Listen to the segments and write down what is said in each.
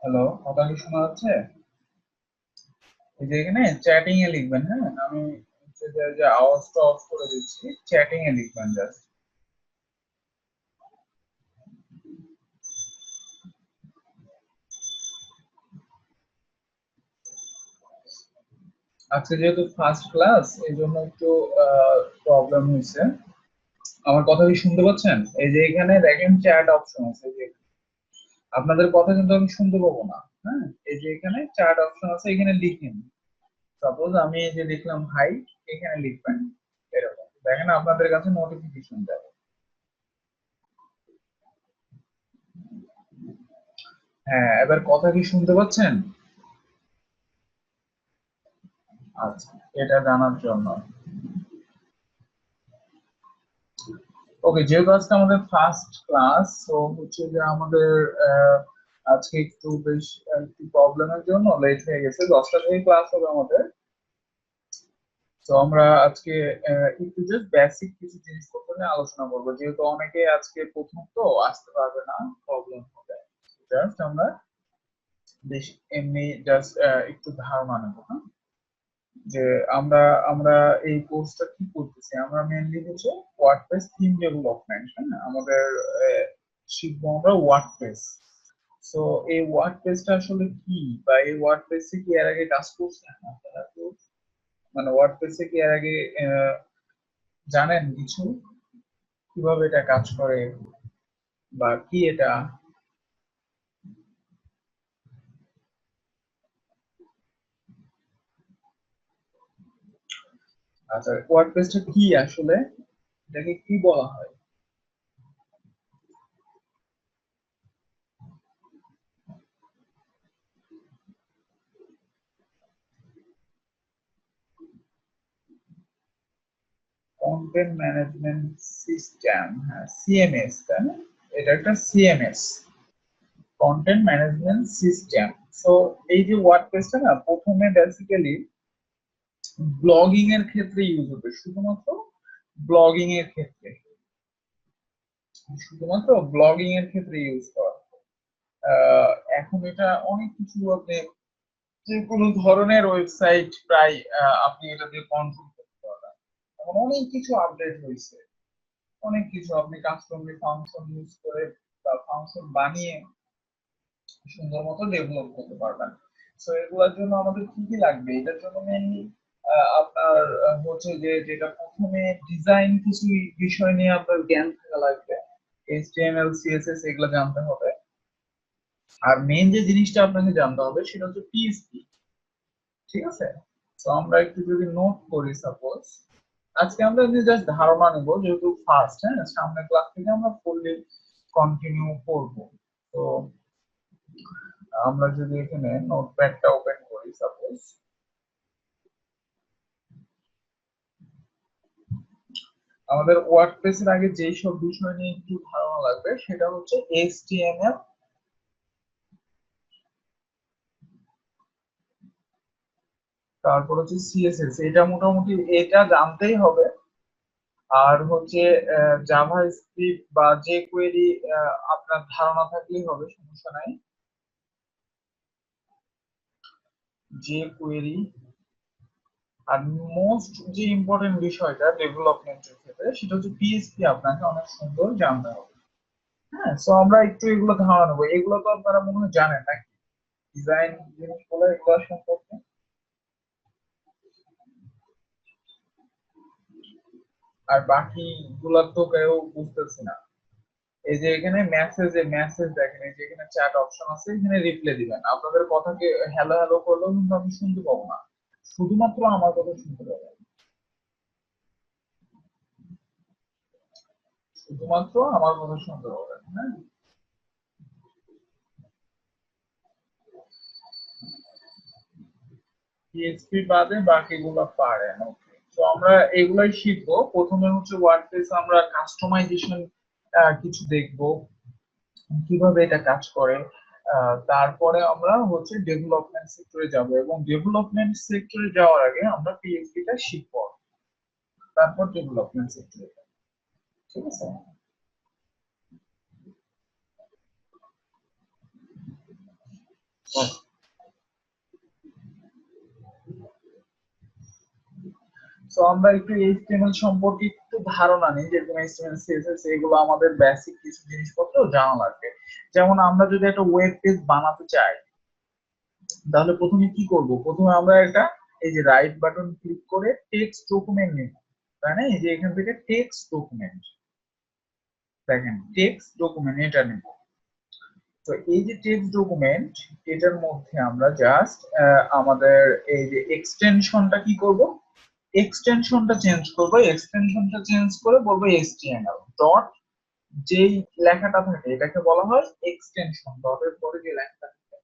Hello, কথা কি শোনা যাচ্ছে? এই যে এখানে চ্যাটিং এ লিখবেন, হ্যাঁ? আমি হচ্ছে যে আওয়াজটা অফ করে দিচ্ছি, চ্যাটিং এ লিখবেন জাস্ট। আজকে যেহেতু ফার্স্ট ক্লাস এই জন্য একটু প্রবলেম হয়েছে। আমার কথা কি শুনতে পাচ্ছেন? এই যে এখানে দেখেন চ্যাট অপশন আছে, এই যে আপনাদের কথা কিন্তু আমি শুনতে পাবো না। হ্যাঁ, এই যে এখানে চ্যাট অপশন আছে, এখানে লিখেন। সাপোজ আমি এই যে লিখলাম হাই, এখানে লিখবেন এরকম, দেখেন আপনাদের কাছে নোটিফিকেশন যাবে। হ্যাঁ, এবার কথা কি শুনতে পাচ্ছেন? আচ্ছা, এটা জানার জন্য। ওকে, যেহেতু আজকে আমাদের ফার্স্ট ক্লাস, তো হচ্ছে যে আমাদের আজকে একটু বেশ একটু প্রবলেমের জন্য লেট হয়ে গেছে। 10টা থেকে ক্লাস হবে আমাদের। তো আমরা আজকে একটু জাস্ট বেসিক কিছু জিনিসপত্র নিয়ে আলোচনা করবো, যেহেতু অনেকে আজকে প্রথম তো আসতে পারবে না, প্রবলেম হবে। জাস্ট আমরা বেশ এমনি জাস্ট একটু ধারণা নেবো, হ্যাঁ? যে আমরা আমরা এই কোর্সটা কি করতেছি, আমরা মেইনলি হচ্ছে ওয়ার্ডপ্রেস থিম ডেভেলপমেন্ট, হ্যাঁ? আমাদের শিখবো আমরা ওয়ার্ডপ্রেস। সো এই ওয়ার্ডপ্রেসটা আসলে কি, বা এই ওয়ার্ডপ্রেসে কি এর আগে কাজ করছেন আপনারা? তো মানে ওয়ার্ডপ্রেসে কি এর আগে জানেন কিছু, কিভাবে এটা কাজ করে বা কি এটা? আচ্ছা, ওয়ার্ডপ্রেসটা কি আসলে, এটাকে কি বলা হয়? কন্টেন্ট ম্যানেজমেন্ট সিস্টেম, হ্যাঁ, সিএমএস, তাই না? এটা একটা CMS, content management system. So এই যে ওয়ার্ডপ্রেসটা না, প্রথমে বেসিক্যালি ব্লগিং এর ক্ষেত্রে ইউজ হতো, শুধুমাত্র ব্লগিং এর ক্ষেত্রে, শুধুমাত্র ব্লগিং এর ক্ষেত্রে ইউজ করা হতো। আহ, এখন এটা অনেক কিছু, আপনি যে কোনো ধরনের ওয়েবসাইট প্রায় আপনি এটা দিয়ে কন্ট্রোল করতে পারবেন। এখন অনেক কিছু আপডেট হয়েছে, অনেক কিছু আপনি কাস্টম ফাংশন ইউজ করে বা ফাংশন বানিয়ে সুন্দর মতো ডেভেলপ করতে পারবেন। সো এগুলোর জন্য আমাদের কি কি লাগবে? এটার জন্য মেইনলি আপনার হচ্ছে যে যেটা প্রথমে ডিজাইন কিছু বিষয় নিয়ে আপনার জ্ঞান থাকা লাগবে, এইচটিএমএল সিএসএস এগুলো জানতে হবে। আর মেইন যে জিনিসটা আপনাকে জানতে হবে সেটা হচ্ছে পিএইচপি। ঠিক আছে? তো আমরা একটু যদি নোট করি, সাপোজ আজকে আমরা জাস্ট ধারণা নেব, যেহেতু ফার্স্ট, হ্যাঁ, সামনের ক্লাস থেকে আমরা ফুললি কন্টিনিউ করব। তো আমরা যদি এখানে নোটপ্যাডটা ওপেন করি, সাপোজ আমাদের ওয়ার্ডপ্রেসের আগে যেই সব বিষয় নিয়ে একটু ধারণা লাগবে সেটা হচ্ছে এইচটিএমএল, তারপর হচ্ছে সিএসএস, এটা মোটামুটি এটা জানতেই হবে। আর হচ্ছে জাভা স্ক্রিপ্ট বা যে কোয়েরি আপনার ধারণা থাকলেই হবে, সমস্যা নাই। যে কোয়েরি, আর মোস্ট যে ইম্পর্টেন্ট বিষয়টা ডেভেলপমেন্টের ক্ষেত্রে সেটা হচ্ছে পিএইচপি আপনাকে অনেক সুন্দর জানতে হবে। হ্যাঁ, সো আমরা একটু এগুলো ধারণা নেবো। এগুলো তো আপনারা মনে হয় জানেন নাকি, ডিজাইন জিনিসগুলো এগুলো সম্পর্কে? আর বাকি গুলা তো কেউ বুঝতেছি না। এই যে এখানে মেসেজে মেসেজ দেখেন, এই যে এখানে চ্যাট অপশন আছে, এখানে রিপ্লাই দিবেন। আপনাদের কথাকে হ্যালো হ্যালো করলেও কিন্তু আমি শুনতে পাবো না, শুধুমাত্র আমার কথা শুনতে পাবেন, শুধুমাত্র আমার কথা শুনতে পাবেন, হ্যাঁ? পিএইচপি বাদে বাকিগুলো পারেন, ওকে। তো আমরা এগুলাই শিখবো। প্রথমে হচ্ছে ওয়ার্ডপ্রেস আমরা কাস্টমাইজেশন কিছু দেখবো, কিভাবে এটা কাজ করে। তারপরে আমরা হচ্ছে ডেভেলপমেন্ট সেক্টরে যাব, এবং ডেভেলপমেন্ট সেক্টরে যাওয়ার আগে আমরা পিএইচপি টা শিখবো। তারপর ডেভেলপমেন্ট সেক্টর। ঠিক আছে। সো আমরা একটু এইচটিএমএল সম্পর্কে একটু ধারণা নিই, যেরকম এইচটিএমএল সিএসএস এগুলো আমাদের বেসিক কিছু জিনিসপত্র জানা লাগবে। যেমন আমরা যদি একটা ওয়েব পেজ বানাতে চাই, তাহলে প্রথমে কি করব? প্রথমে আমরা একটা এই যে রাইট বাটন ক্লিক করে টেক্সট ডকুমেন্ট নিব, তাই না? এই যে এখান থেকে টেক্সট ডকুমেন্ট, দেখেন টেক্সট ডকুমেন্ট এটা নেব। তো এই যে টেক্সট ডকুমেন্ট, এটার মধ্যে আমরা জাস্ট আমাদের এই যে এক্সটেনশনটা কি করব? এক্সটেনশনটা চেঞ্জ করব। এক্সটেনশনটা চেঞ্জ করে বলবো HTML ডট, যেই লেখাটা থাকে এটাকে বলা হয় এক্সটেনশন। ডটের পরে যে লেখাটা থাকে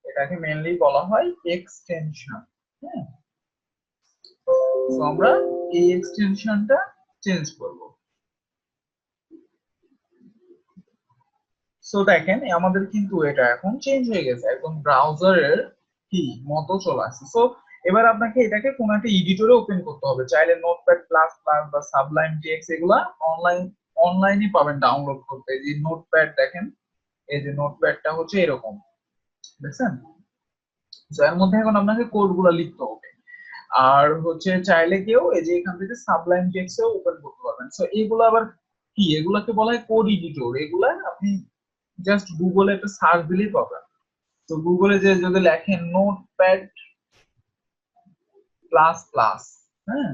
এটাকে মেইনলি বলা হয় এক্সটেনশন। হ্যাঁ, তো আমরা এই এক্সটেনশনটা চেঞ্জ করব। সো দেখেন আমাদের কিন্তু এটা এখন চেঞ্জ হয়ে গেছে, একদম ব্রাউজারের কি মতো চলে আসছে। সো এবার আপনাকে এটাকে কোন একটা এডিটরে ওপেন করতে হবে। চাইলে নোটপ্যাড প্লাস প্লাস বা সাবলাইম টেক্সট এগুলা অনলাইনে পাবেন ডাউনলোড করতে। এই যে নোটপ্যাড দেখেন, এই যে নোটপ্যাডটা হচ্ছে এরকম, দেখছেন? তো এর মধ্যে এখন আপনাকে কোড গুলা লিখতে হবে। আর হচ্ছে চাইলে কেউ এই যে এখান থেকে সাবলাইম টেক্সটও ওপেন করতে পারবেন। সো এগুলো আবার কি, এগুলাকে বলা হয় কোড এডিটর। এগুলা আপনি জাস্ট গুগলে একটা সার্চ দিলেই পাবেন। তো গুগলে যে যদি লেখেন নোটপ্যাড প্লাস প্লাস, হ্যাঁ,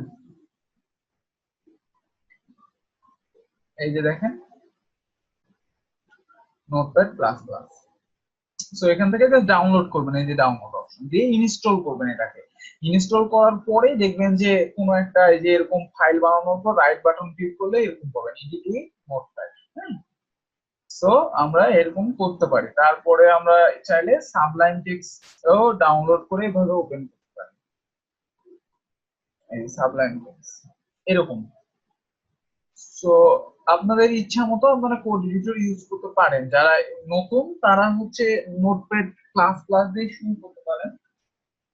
এই যে দেখেন নোটপ্যাড প্লাস প্লাস। সো এখান থেকে জাস্ট ডাউনলোড করবেন, এই যে ডাউনলোড অপশন দিয়ে ইনস্টল করবেন। এটাকে ইনস্টল করার পরে দেখবেন যে কোনো একটা এই যে এরকম ফাইল বানানোর পর রাইট বাটন ক্লিক করলে এরকম পাবেন এডিট নোটপ্যাড। হ্যাঁ, সো আমরা এরকম করতে পারি। তারপরে আমরা চাইলে সাবলাইম টেক্সট ও ডাউনলোড করে এভাবে ওপেন করতে পারি। এই সাবলাইম টেক্সট এরকম। সো আপনাদের ইচ্ছা মতো আপনারা কোড এডিটর ইউজ করতে পারেন। যারা নতুন তারা হচ্ছে নোটপ্যাড প্লাস প্লাস দিয়ে শুরু করতে পারেন।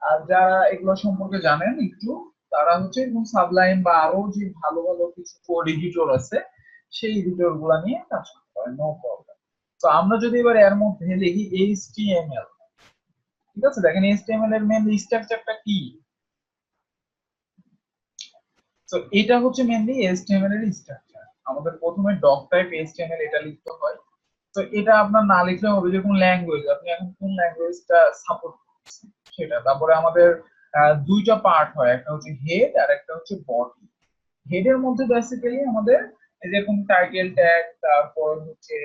আর যারা এগুলো সম্পর্কে জানেন একটু, তারা হচ্ছে এরকম সাবলাইম বা আরো যে ভালো ভালো কিছু কোড এডিটর আছে সেই এডিটর গুলা নিয়ে কাজ করতে পারেন, নো প্রবলেম। তো আমরা যদি এবার এর মধ্যে লিখি HTML, ঠিক আছে? দেখেন HTML এর মেইন স্ট্রাকচারটা কি। তো এটা হচ্ছে মেইনলি HTML এর স্ট্রাকচার। আমাদের প্রথমে ডক টাইপ HTML এটা লিখতে হয়। তো এটা আপনার না লিখলে হবে যে কোন ল্যাঙ্গুয়েজ, আপনি এখন কোন ল্যাঙ্গুয়েজটা সাপোর্ট করছেন সেটা। তারপরে আমাদের দুইটা পার্ট হয়, একটা হচ্ছে হেড আর একটা হচ্ছে বডি। হেডের মধ্যে বেসিক্যালি আমাদের যেরকম টাইটেল ট্যাগ, তারপর হচ্ছে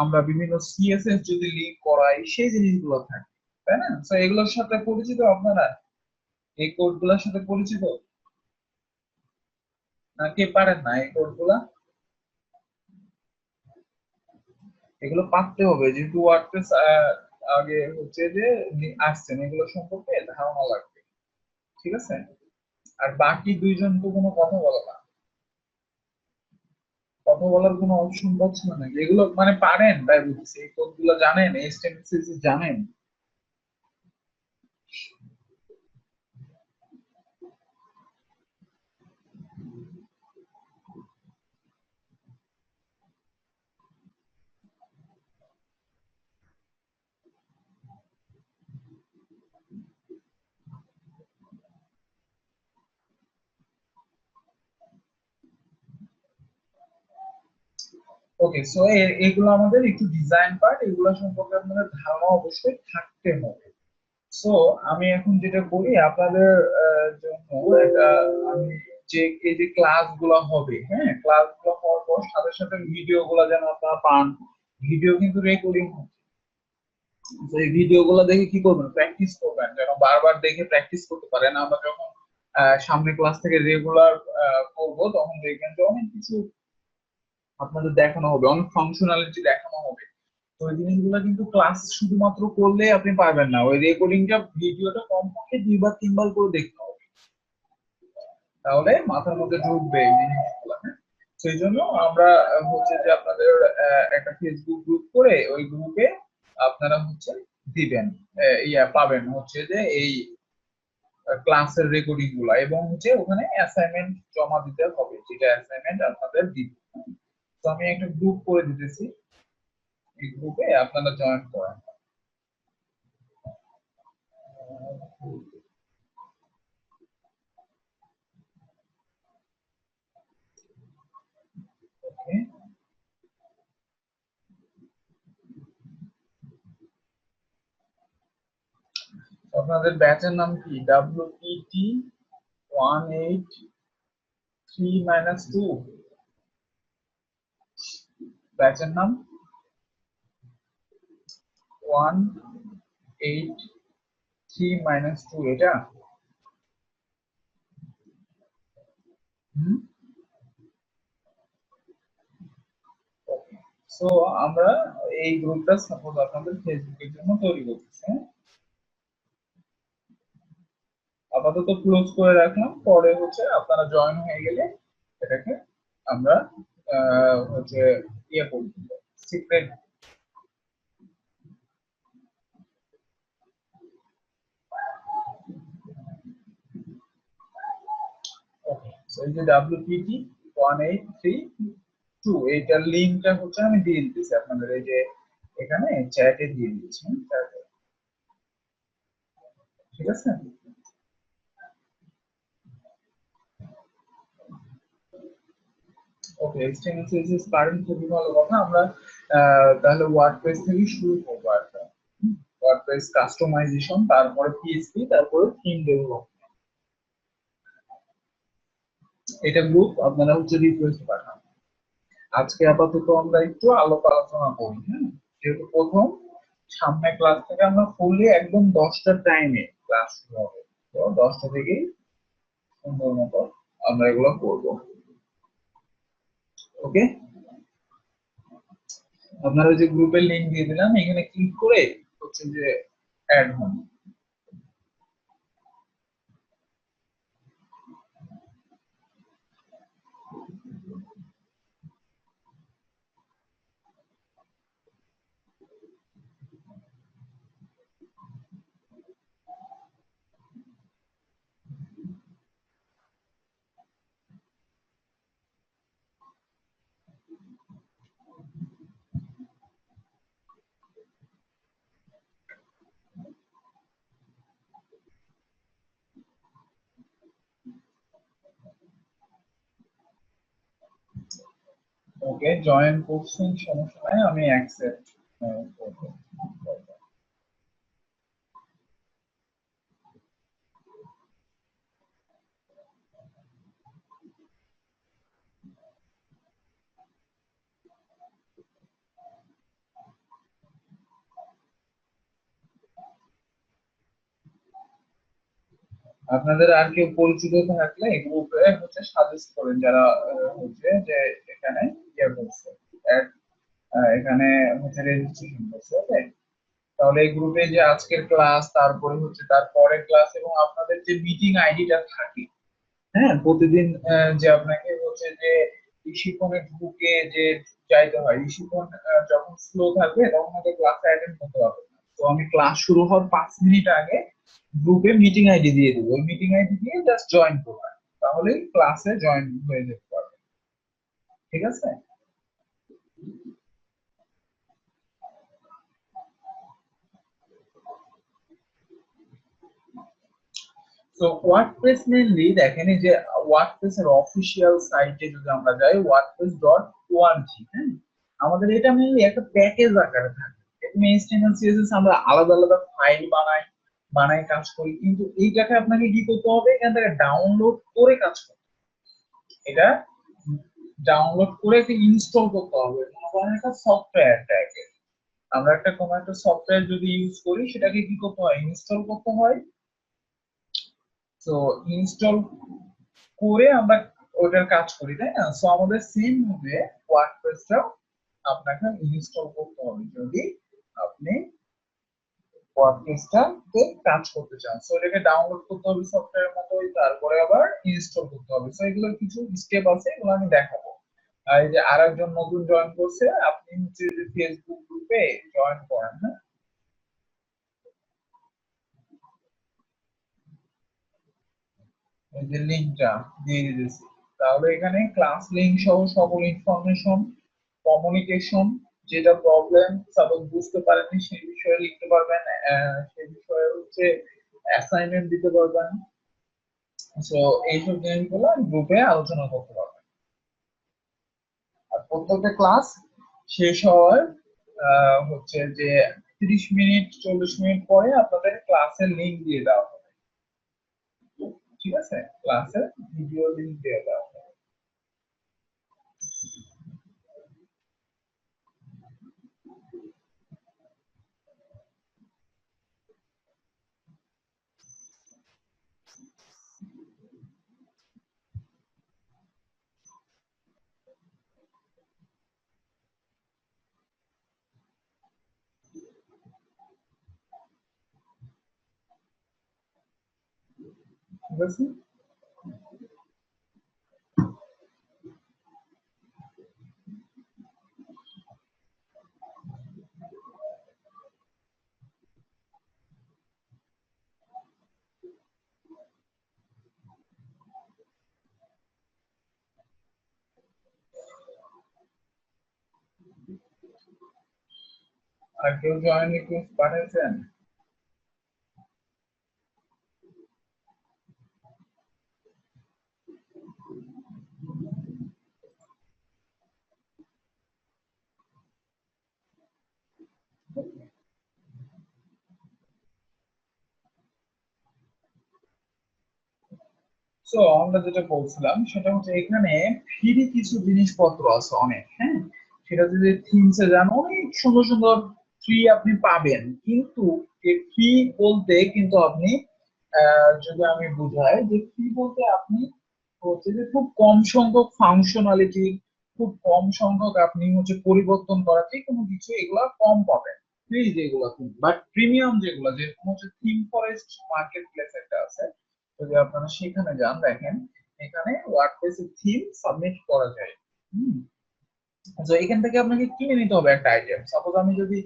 আমরা বিভিন্ন সিএসএস যদি লিঙ্ক করাই সেই জিনিসগুলো থাকে, তাই না? তো এগুলোর সাথে পরিচিত আপনারা, এই কোডগুলোর সাথে পরিচিত নাকি পারেন না এই কোডগুলা? এগুলো পারতে হবে যেহেতু ওয়ার্ডপ্রেস আগে হচ্ছে যে আসছেন, এগুলো সম্পর্কে ধারণা লাগবে। ঠিক আছে। আর বাকি দুইজন তো কোনো কথা বলে না, কথা বলার কোনো অপশন পাচ্ছে না নাকি? এগুলো মানে পারেন তাই বুঝছি, এই কোডগুলো জানেন, এইচটিএমএল জানেন। ওকে, সো এগুলো আমাদের একটু ডিজাইন পার্ট, এগুলো সম্পর্কে আপনাদের ধারণা অবশ্যই থাকতে হবে। সো আমি এখন যেটা করি আপনাদের জন্য একটা, আমি যে এই যে ক্লাস গুলো হবে, হ্যাঁ, ক্লাস গুলো হওয়ার পর সাথে সাথে ভিডিও গুলো যেন আপনারা পান। ভিডিও কিন্তু রেকর্ডিং হচ্ছে। তো এই ভিডিও গুলো দেখে কি করবেন? প্র্যাকটিস করবেন, যেন বারবার দেখে প্র্যাকটিস করতে পারেন। আমরা যখন সামনে ক্লাস থেকে রেগুলার করবো তখন দেখবেন যে অনেক কিছু আপনাদের দেখানো হবে, অনেক ফাংশনালিটি দেখানো হবে। তো ওই জিনিসগুলো কিন্তু ক্লাস শুধুমাত্র করলে আপনি পারবেন না, ওই রেকর্ডিংটা ভিডিওটা কমপক্ষে 2 বার 3 বার করে দেখতে হবে, তাহলে মাথার মধ্যে ঢুকবে এই জিনিসগুলো। হ্যাঁ, সেই জন্য আমরা হচ্ছে যে আপনাদের একটা ফেসবুক গ্রুপ করে ওই গ্রুপে আপনারা হচ্ছে দিবেন, ইয়া পাবেন হচ্ছে যে এই ক্লাসের রেকর্ডিং গুলা, এবং হচ্ছে ওখানে অ্যাসাইনমেন্ট জমা দিতে হবে, যেটা অ্যাসাইনমেন্ট আপনাদের দিতে। তো আমি একটা গ্রুপ করে দিতেছি, এই গ্রুপে আপনারা জয়েন করেন। ওকে, আপনাদের ব্যাচের নাম কি? WPT 183-2 ব্যাচের নাম 183-2, এটা? সো আমরা এই গ্রুপটা সাপোজ আপনাদের ফেসবুকের জন্য তৈরি করতেছি, হ্যাঁ? আপাতত ক্লোজ করে রাখলাম, পরে হচ্ছে আপনারা জয়েন হয়ে গেলে এটাকে আমরা হচ্ছে ইয়ে করব, সিক্রেট। ওকে, সো এই যে WPT 183-2 এইটার লিংকটা হচ্ছে আমি দিয়ে দিতেছি আপনাদের, এই যে এখানে চ্যাটে দিয়ে দিয়েছি, চ্যাটে। ঠিক আছে? ওকে, HTML CSS পারেন, খুবই ভালো কথা। আমরা তাহলে ওয়ার্ডপ্রেস থেকে শুরু করবো একটা। ওয়ার্ডপ্রেস কাস্টমাইজেশন, তারপরে PHP, তারপরে থিম ডেভেলপমেন্ট। এটা গ্রুপ আপনারা হচ্ছে রিকোয়েস্ট পাঠান। আজকে আপাতত আমরা একটু আলোচনা করি, হ্যাঁ? যেহেতু প্রথম, সামনে ক্লাস থেকে আমরা ফুললি একদম 10টার টাইমে ক্লাস শুরু হবে, তো 10টা থেকেই সুন্দর মতো আমরা এগুলো করবো। ওকে, আপনারা যে গ্রুপের লিংক দিয়ে দিলাম, এখানে ক্লিক করে হচ্ছে যে অ্যাড হন। ওকে, জয়েন করছেন, সমস্যা নাই, আমি অ্যাকসেপ্ট করবো। আপনাদের আর কেউ পরিচিত থাকলে গ্রুপে হচ্ছে সাজেস্ট করেন, যারা হচ্ছে যে এখানে ইয়ে করছে, এখানে হচ্ছে রেজিস্ট্রেশন করছে। ওকে, তাহলে এই গ্রুপে যে আজকের ক্লাস, তারপরে হচ্ছে তার পরের ক্লাস, এবং আপনাদের যে মিটিং আইডিটা থাকে, হ্যাঁ, প্রতিদিন যে আপনাকে হচ্ছে যে ইশিকনে ঢুকে যে যাইতে হয়, ইশিকন যখন স্লো থাকবে তখন হয়তো ক্লাসে অ্যাটেন্ড করতে পারবে না। তো আমি ক্লাস শুরু হওয়ার 5 মিনিট আগে গ্রুপে মিটিং আইডি দিয়ে দেবো, ওই মিটিং আইডি দিয়ে জাস্ট জয়েন করবেন, তাহলে ক্লাসে জয়েন হয়ে যেতে পারবে। ঠিক আছে? তো ওয়ার্ডপ্রেস মেইনলি দেখেন, এই যে ওয়ার্ডপ্রেস এর অফিসিয়াল সাইটে যদি আমরা যাই, wordpress.org, হ্যাঁ, আমাদের এটা মেইনলি একটা প্যাকেজ আকারে থাকে। এখানে HTML CSS আমরা আলাদা আলাদা ফাইল বানাই কাজ করি, কিন্তু এইটাকে আপনাকে কি করতে হবে, এখান থেকে ডাউনলোড করে কাজ করতে হবে। এটা ডাউনলোড করে একটা ইনস্টল করতে হবে, মনে করেন একটা সফটওয়্যারটাকে। আমরা একটা কোনো একটা সফটওয়্যার যদি ইউজ করি, সেটাকে কি করতে হয়, ইনস্টল করতে হয়। তো ইনস্টল করে আমরা ওটার কাজ করি, তাই না? সো আমাদের সেম ভাবে ওয়ার্ডপ্রেসটাও আপনাকে ইনস্টল করতে হবে যদি আপনি ওয়ার্ডপ্রেসটাতে কাজ করতে চান। সো এটাকে ডাউনলোড করতে হবে সফটওয়্যারের মতোই, তারপরে আবার ইনস্টল করতে হবে। সো এগুলোর কিছু স্টেপ আছে, এগুলো আমি দেখাবো। আর এই যে আরেকজন নতুন জয়েন করছে, আপনি হচ্ছে যে ফেসবুক গ্রুপে জয়েন করেন, হ্যাঁ? এই যে লিংকটা দিয়ে দিয়েছি, তাহলে এখানে ক্লাস লিংক সহ সকল ইনফরমেশন, কমিউনিকেশন, যেটা প্রবলেম সাপোজ বুঝতে পারেননি সেই বিষয়ে লিখতে পারবেন, সেই বিষয়ে হচ্ছে অ্যাসাইনমেন্ট দিতে পারবেন। সো এইসব জিনিসগুলো গ্রুপে আলোচনা করতে পারবেন। আর প্রত্যেকটা ক্লাস শেষ হওয়ার হচ্ছে যে 30 মিনিট 40 মিনিট পরে আপনাদের ক্লাসের লিংক দিয়ে দেওয়া হবে। ঠিক আছে, ক্লাসের ভিডিও লিংক দিয়ে দেওয়া হবে। ঠিক আছে, আর কেউ জয়েন রিকোয়েস্ট পাঠিয়েছেন? সো আমরা যেটা বলছিলাম সেটা হচ্ছে এখানে ফ্রি কিছু জিনিসপত্র আছে অনেক, হ্যাঁ। সেটা যদি থিমসে যান অনেক সুন্দর সুন্দর ফ্রি আপনি পাবেন, কিন্তু ফ্রি বলতে কিন্তু আপনি যদি আমি বুঝাই যে ফ্রি বলতে আপনি হচ্ছে যে খুব কম সংখ্যক ফাংশনালিটি, খুব কম সংখ্যক আপনি হচ্ছে পরিবর্তন করা যে কোনো কিছু এগুলা কম পাবেন ফ্রি যেগুলো। বাট প্রিমিয়াম যেগুলো, যেরকম হচ্ছে থিম ফরেস্ট মার্কেট প্লেস একটা আছে, যদি আপনারা সেখানে যান দেখেন এখানে ওয়ার্ডপ্রেসে থিম সাবমিট করা যায়। হুম, তো এখান থেকে আপনাকে কিনে নিতে হবে একটা আইটেম। সাপোজ আমি যদি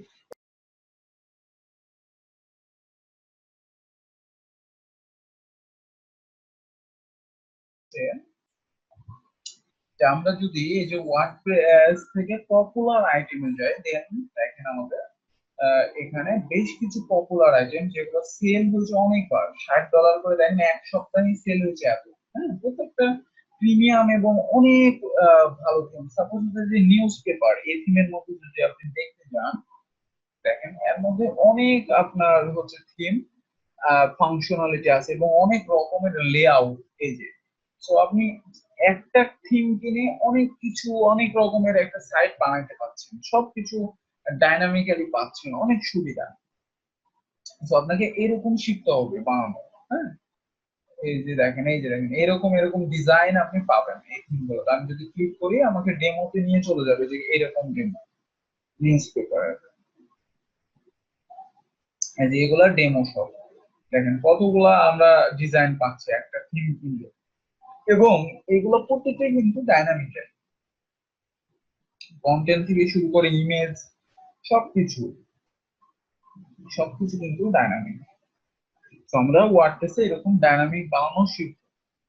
আমরা যদি এই যে ওয়ার্ডপ্রেস থেকে পপুলার আইটেমে যাই, দেন দেখেন আমাদের এখানে বেশ কিছু পপুলার আইটেম যেগুলো সেল হয়েছে অনেকবার, $60 করে দেখেন এক সপ্তাহে সেল হয়েছে এত। হ্যাঁ, প্রত্যেকটা প্রিমিয়াম এবং অনেক ভালো থিম। সাপোজ যে নিউজ পেপার এই থিমের মধ্যে যদি আপনি দেখতে যান, দেখেন এর মধ্যে অনেক আপনার হচ্ছে থিম ফাংশনালিটি আছে এবং অনেক রকমের লেআউট। এই যে সো আপনি একটা থিম কিনে অনেক কিছু অনেক রকমের একটা সাইট বানাইতে পারছেন, সবকিছু ডাইনামিক্যালি পাচ্ছেন, অনেক সুবিধা। তো আপনাকে এরকম শিখতে হবে বানানো। হ্যাঁ, এই যে দেখেন এই যে দেখেন এরকম এরকম ডিজাইন আপনি পাবেন এই থিমগুলো। আমি যদি ক্লিক করি আমাকে ডেমোতে নিয়ে চলে যাবে যে এরকম ডেমো নিউজ পেপার, এই যে এগুলা ডেমো সব। দেখেন কতগুলা আমরা ডিজাইন পাচ্ছি একটা থিম কিনলে, এবং এগুলো প্রত্যেকটাই কিন্তু ডাইনামিক, কন্টেন্ট থেকে শুরু করে ইমেজ, সবকিছু সবকিছু কিন্তু ডাইনামিক। তো আমরা ওয়ার্ডপ্রেসে এরকম ডাইনামিক বানানো শিখব,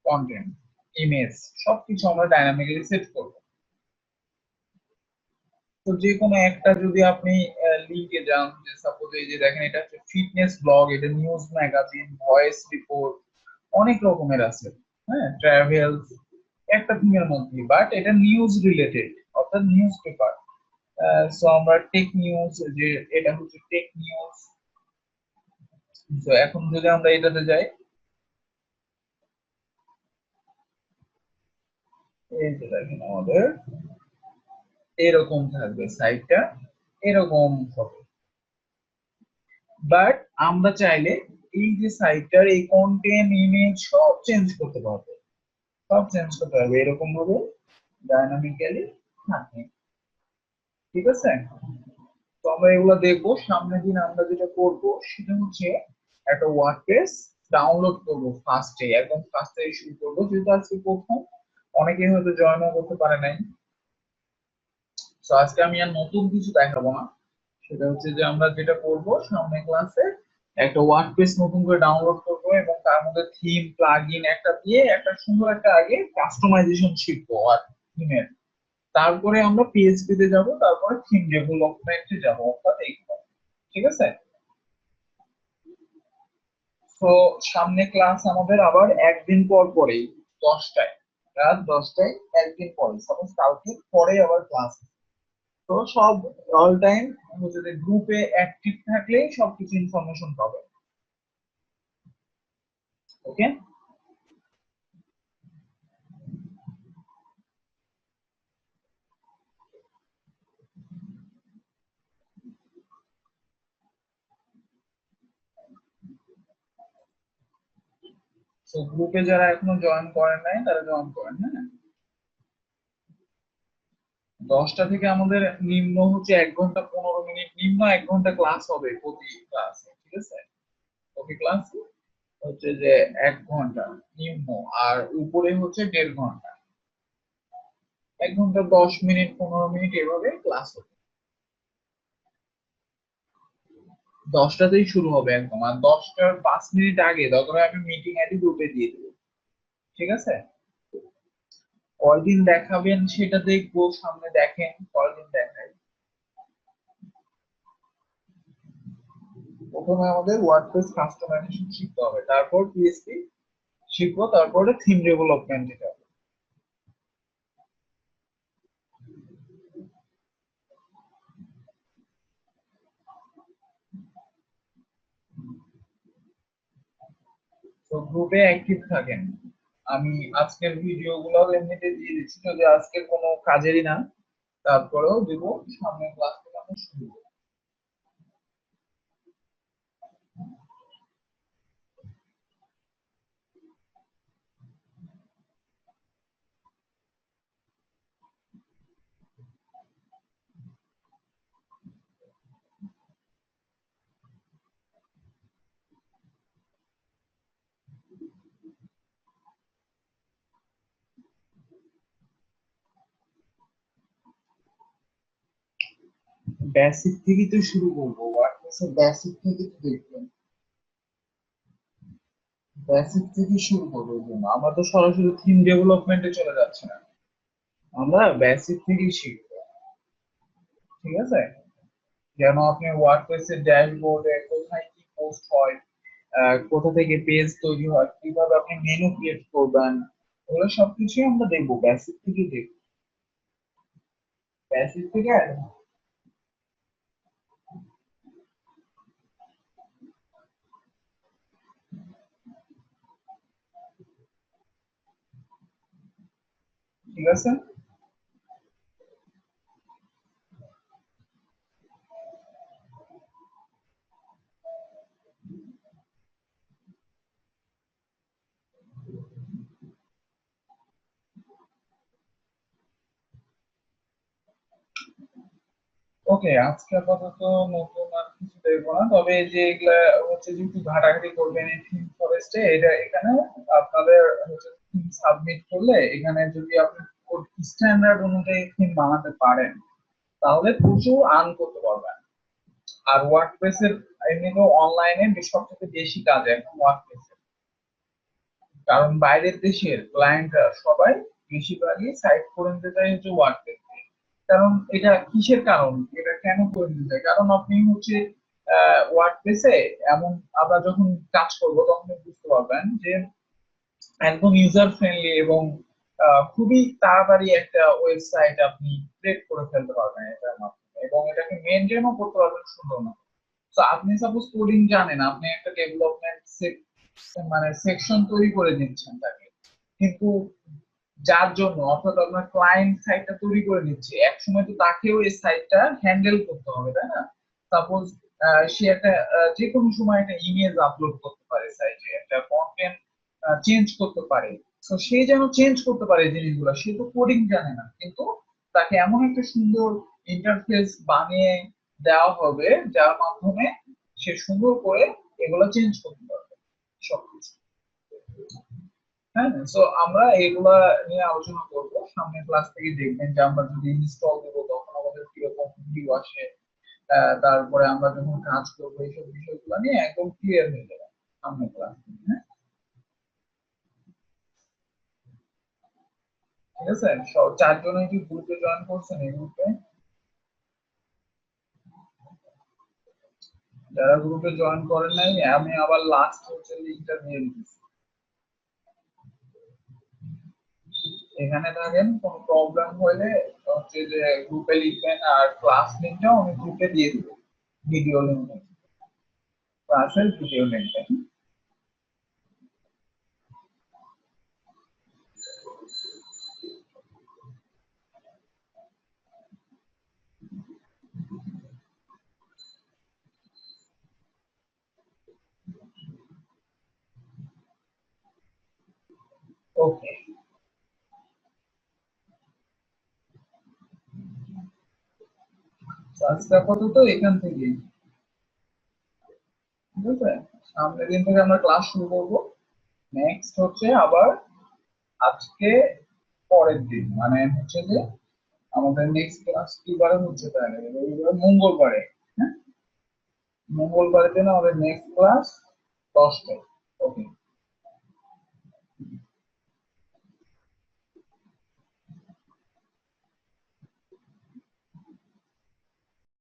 কন্টেন্ট, ইমেজ, সবকিছু আমরা ডাইনামিক্যালি সেট করব। তো যে কোনো একটা যদি আপনি লিংকে যান, যে সাপোজ এই যে দেখেন এটা হচ্ছে ফিটনেস ব্লগ, এটা নিউজ ম্যাগাজিন, ভয়েস রিপোর্ট, অনেক রকমের আছে। হ্যাঁ, ট্রাভেল, একটা থিমের মধ্যে, বাট এটা নিউজ রিলেটেড, অর্থাৎ নিউজ পেপার। সো আমরা টেক নিউজ, যে এটা হচ্ছে টেক নিউজ। তো এখন যদি আমরা এটাতে যাই, এই যে দেখেন আমাদের এরকম থাকবে সাইটটা, এরকম হবে। বাট আমরা চাইলে এই যে সাইটটার এই কন্টেন্ট ইমেজ সব চেঞ্জ করতে পারবো, সব চেঞ্জ করতে পারবে এরকম ভাবে ডাইনামিক্যালি থাকে। ঠিক আছে, তো আমরা এগুলো দেখবো সামনের দিন। আমরা যেটা করব সেটা হচ্ছে একটা ওয়ার্ডপ্রেস ডাউনলোড করব ফার্স্টে, একদম ফার্স্টে শুরু করবো, যেহেতু আজকে প্রথম অনেকেই হয়তো জয়েনও করতে পারে নাই। তো আজকে আমি আর নতুন কিছু দেখাবো না, সেটা হচ্ছে যে আমরা যেটা করব সামনে ক্লাসে একটা ওয়ার্ডপ্রেস নতুন করে ডাউনলোড করবো এবং তার মধ্যে থিম প্লাগইন একটা দিয়ে একটা সুন্দর একটা আগে কাস্টমাইজেশন শিখবো আর থিমের। তারপরে আমরা পিএইচপি তে যাব, তারপরে থিম ডেভেলপমেন্টে যাব, অর্থাৎ এইগুলো। ঠিক আছে। তো সামনে ক্লাস আমাদের আবার একদিন পর পরেই 10টায়, রাত 10টায়, একদিন পরে, সাপোজ কালকে পরে আবার ক্লাস। তো সব অল টাইম যদি গ্রুপে অ্যাক্টিভ থাকলেই সবকিছু ইনফরমেশন পাবে। ওকে। তো গ্রুপে যারা এখনো জয়েন করেন নাই তারা জয়েন করেন, হ্যাঁ। 10টা থেকে আমাদের নিম্ন হচ্ছে 1 ঘন্টা 15 মিনিট, নিম্ন 1 ঘন্টা ক্লাস হবে প্রতি ক্লাসে। ঠিক আছে। প্রতি ক্লাস হচ্ছে যে 1 ঘন্টা নিম্ন, আর উপরে হচ্ছে 1.5 ঘন্টা। 1 ঘন্টা 10 মিনিট 15 মিনিট এভাবে ক্লাস হবে। 10টাতেই শুরু হবে একদম, আর 10টার 5 মিনিট আগে দরকার হয় আমি মিটিং আইডি গ্রুপে দিয়ে দেবো। ঠিক আছে। কয়দিন দেখাবেন সেটা দেখবো, সামনে দেখেন কয়দিন দেখাই। প্রথমে আমাদের ওয়ার্ডপ্রেস কাস্টমাইজেশন শিখতে হবে, তারপর পিএইচপি শিখবো, তারপরে থিম ডেভেলপমেন্ট যেটা। তো গ্রুপে অ্যাক্টিভ থাকেন। আমি আজকের ভিডিও গুলো এমনিতে দিয়ে দিচ্ছি, যদি আজকের কোনো কাজেরই না, তারপরেও দিব। সামনের ক্লাস থেকে আমরা শুরু করব। বেসিক থেকে তো শুরু করবো, ওয়ার্ডপ্রেসের বেসিক থেকে তো দেখবেন। বেসিক থেকে শুরু করবো, এই জন্য আমরা তো সরাসরি থিম ডেভেলপমেন্টে চলে যাচ্ছি না, আমরা বেসিক থেকেই শিখবো। ঠিক আছে। যেন আপনি ওয়ার্ডপ্রেসের ড্যাশবোর্ডে কোথায় কি পোস্ট হয়, কোথা থেকে পেজ তৈরি হয়, কিভাবে আপনি মেনু ক্রিয়েট করবেন, ওগুলো সবকিছুই আমরা দেখবো, বেসিক থেকে দেখবো। বেসিক থেকে। ঠিক আছে। ওকে, আজকে আপাতত নতুন আর কিছু দেখবো না, তবে এই যে এগুলা হচ্ছে যে একটু ঘাটাঘাটি করবেন এই থিম ফরেস্টে, এটা এখানে আপনাদের হচ্ছে থিম সাবমিট করলে, এখানে যদি আপনি স্ট্যান্ডার্ড অনুযায়ী থিম বানাতে পারেন তাহলে প্রচুর আর্ন করতে পারবেন। আর ওয়ার্ডপ্রেসের এমনিতেও অনলাইনে সবথেকে বেশি কাজ এখন ওয়ার্ডপ্রেসের, কারণ বাইরের দেশের ক্লায়েন্টরা সবাই বেশিরভাগই সাইট করে নিতে চায় হচ্ছে ওয়ার্ডপ্রেস। কারণ এটা কিসের কারণ, এটা কেন করে নিতে চায়, কারণ আপনি হচ্ছে ওয়ার্ডপ্রেসে এমন, আমরা যখন কাজ করবো তখন আপনি বুঝতে পারবেন যে একদম ইউজার ফ্রেন্ডলি এবং খুবই তাড়াতাড়ি একটা ওয়েবসাইট আপনি ক্রিয়েট করে ফেলতে পারবেন এটার মাধ্যমে, এবং এটাকে মেনটেনও করতে পারবেন সুন্দর মতো। তো আপনি সাপোজ কোডিং জানেন, আপনি একটা ডেভেলপমেন্ট মানে সেকশন তৈরি করে দিচ্ছেন তাকে, কিন্তু যার জন্য, অর্থাৎ আপনার ক্লায়েন্ট সাইটটা তৈরি করে নিচ্ছে, এক সময় তো তাকেও এই সাইটটা হ্যান্ডেল করতে হবে, তাই না? সাপোজ সে একটা যে কোনো সময় একটা ইমেজ আপলোড করতে পারে সাইটে, একটা কন্টেন্ট চেঞ্জ করতে পারে। তো সে যেন চেঞ্জ করতে পারে জিনিসগুলো, সে তো কোডিং জানে না, কিন্তু তাকে এমন একটা সুন্দর ইন্টারফেস বানিয়ে দেওয়া হবে যার মাধ্যমে সে সুন্দর করে এগুলো চেঞ্জ করতে পারবে সবকিছু। হ্যাঁ, তো আমরা এগুলা নিয়ে আলোচনা করবো সামনের ক্লাস থেকে, দেখবেন যে আমরা যদি ইনস্টল দেবো তখন আমাদের কিরকম ভিউ আসে, তারপরে আমরা যখন কাজ করবো এইসব বিষয়গুলো নিয়ে একদম ক্লিয়ার হয়ে যাবে সামনে ক্লাস। হ্যাঁ, ঠিক আছে। সব চারজনে কি গ্রুপে জয়েন করছেন? এই গ্রুপে যারা গ্রুপে জয়েন করেন নাই, আমি আবার লাস্ট হচ্ছে লিঙ্কটা দিয়ে দিচ্ছি। এখানে থাকেন, কোনো প্রবলেম হলে হচ্ছে যে গ্রুপে লিখবেন, আর ক্লাস লিঙ্কটাও আমি গ্রুপে দিয়ে দিব, ভিডিও লিঙ্ক, ক্লাসের ভিডিও লিঙ্কটা। ওকে, আজকে আপাতত এখান থেকে, ঠিক আছে। সামনের দিন থেকে আমরা ক্লাস শুরু করবো। নেক্সট হচ্ছে আবার আজকে পরের দিন, মানে হচ্ছে যে আমাদের নেক্সট ক্লাস কি বারে হচ্ছে, তাহলে রবিবার, মঙ্গলবারে। হ্যাঁ, মঙ্গলবারের দিন আমাদের নেক্সট ক্লাস 10টায়। ওকে।